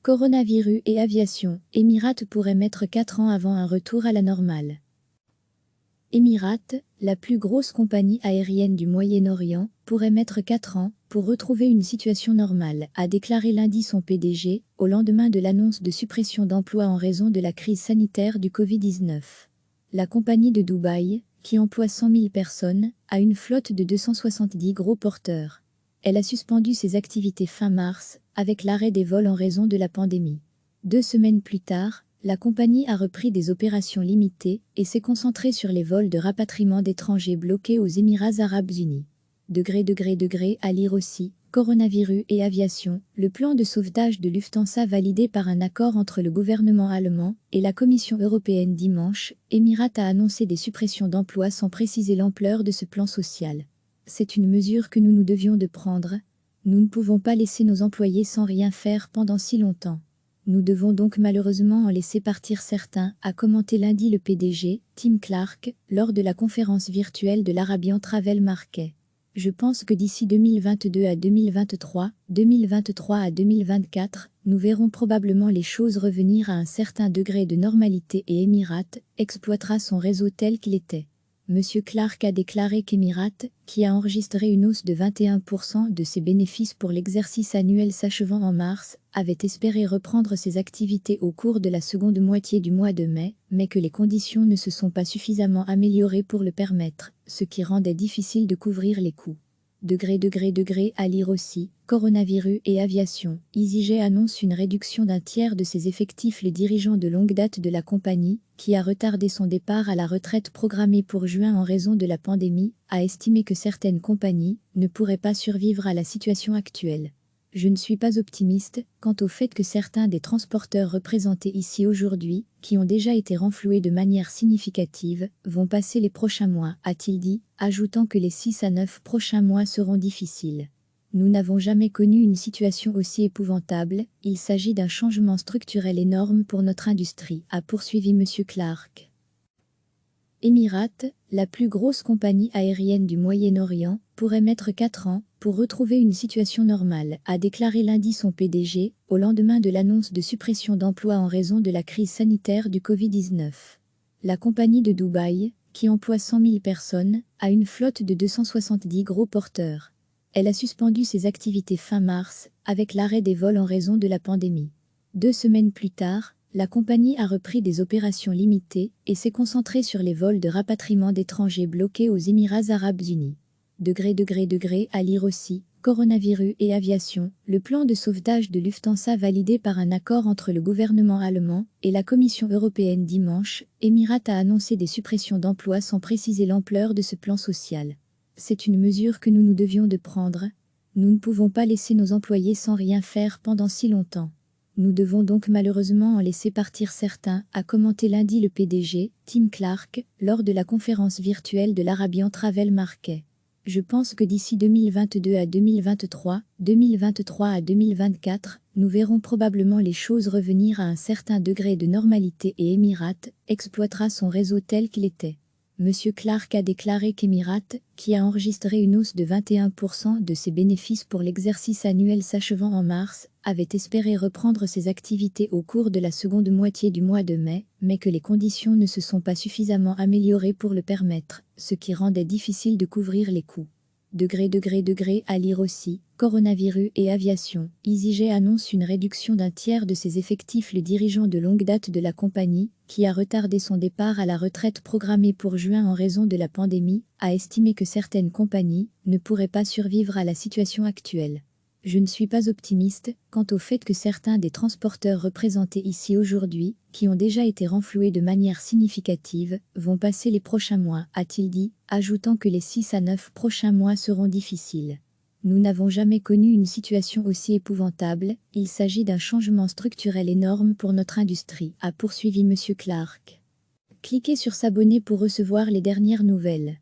Coronavirus et aviation, Emirates pourrait mettre 4 ans avant un retour à la normale. Emirates, la plus grosse compagnie aérienne du Moyen-Orient, pourrait mettre 4 ans pour retrouver une situation normale, a déclaré lundi son PDG, au lendemain de l'annonce de suppression d'emplois en raison de la crise sanitaire du Covid-19. La compagnie de Dubaï, qui emploie 100 000 personnes, a une flotte de 270 gros porteurs. Elle a suspendu ses activités fin mars, avec l'arrêt des vols en raison de la pandémie. 2 semaines plus tard, la compagnie a repris des opérations limitées et s'est concentrée sur les vols de rapatriement d'étrangers bloqués aux Émirats arabes unis. À lire aussi, coronavirus et aviation, le plan de sauvetage de Lufthansa validé par un accord entre le gouvernement allemand et la Commission européenne dimanche, Emirates a annoncé des suppressions d'emplois sans préciser l'ampleur de ce plan social. C'est une mesure que nous devions de prendre. Nous ne pouvons pas laisser nos employés sans rien faire pendant si longtemps. Nous devons donc malheureusement en laisser partir certains, a commenté lundi le PDG, Tim Clark, lors de la conférence virtuelle de l'Arabian Travel Market. Je pense que d'ici 2022 à 2023, 2023 à 2024, nous verrons probablement les choses revenir à un certain degré de normalité et Emirates exploitera son réseau tel qu'il était. Monsieur Clark a déclaré qu'Emirates, qui a enregistré une hausse de 21% de ses bénéfices pour l'exercice annuel s'achevant en mars, avait espéré reprendre ses activités au cours de la seconde moitié du mois de mai, mais que les conditions ne se sont pas suffisamment améliorées pour le permettre, ce qui rendait difficile de couvrir les coûts. À lire aussi, coronavirus et aviation, EasyJet annonce une réduction d'un tiers de ses effectifs. Le dirigeant de longue date de la compagnie, qui a retardé son départ à la retraite programmée pour juin en raison de la pandémie, a estimé que certaines compagnies ne pourraient pas survivre à la situation actuelle. Je ne suis pas optimiste quant au fait que certains des transporteurs représentés ici aujourd'hui, qui ont déjà été renfloués de manière significative, vont passer les prochains mois, a-t-il dit, ajoutant que les 6 à 9 prochains mois seront difficiles. Nous n'avons jamais connu une situation aussi épouvantable, il s'agit d'un changement structurel énorme pour notre industrie, a poursuivi M. Clark. Emirates, la plus grosse compagnie aérienne du Moyen-Orient, pourrait mettre 4 ans pour retrouver une situation normale, a déclaré lundi son PDG, au lendemain de l'annonce de suppression d'emplois en raison de la crise sanitaire du Covid-19. La compagnie de Dubaï, qui emploie 100 000 personnes, a une flotte de 270 gros porteurs. Elle a suspendu ses activités fin mars, avec l'arrêt des vols en raison de la pandémie. 2 semaines plus tard, la compagnie a repris des opérations limitées et s'est concentrée sur les vols de rapatriement d'étrangers bloqués aux Émirats arabes unis. À lire aussi, coronavirus et aviation, le plan de sauvetage de Lufthansa validé par un accord entre le gouvernement allemand et la Commission européenne dimanche, Emirates a annoncé des suppressions d'emplois sans préciser l'ampleur de ce plan social. C'est une mesure que nous devions de prendre. Nous ne pouvons pas laisser nos employés sans rien faire pendant si longtemps. Nous devons donc malheureusement en laisser partir certains, a commenté lundi le PDG, Tim Clark, lors de la conférence virtuelle de l'Arabian Travel Market. Je pense que d'ici 2022 à 2023, 2023 à 2024, nous verrons probablement les choses revenir à un certain degré de normalité et Emirates exploitera son réseau tel qu'il était. Monsieur Clark a déclaré qu'Emirates, qui a enregistré une hausse de 21% de ses bénéfices pour l'exercice annuel s'achevant en mars, avait espéré reprendre ses activités au cours de la seconde moitié du mois de mai, mais que les conditions ne se sont pas suffisamment améliorées pour le permettre, ce qui rendait difficile de couvrir les coûts. À lire aussi, coronavirus et aviation, EasyJet annonce une réduction d'un tiers de ses effectifs. Le dirigeant de longue date de la compagnie, qui a retardé son départ à la retraite programmée pour juin en raison de la pandémie, a estimé que certaines compagnies ne pourraient pas survivre à la situation actuelle. Je ne suis pas optimiste quant au fait que certains des transporteurs représentés ici aujourd'hui, qui ont déjà été renfloués de manière significative, vont passer les prochains mois, a-t-il dit, ajoutant que les 6 à 9 prochains mois seront difficiles. Nous n'avons jamais connu une situation aussi épouvantable, il s'agit d'un changement structurel énorme pour notre industrie, a poursuivi M. Clark. Cliquez sur s'abonner pour recevoir les dernières nouvelles.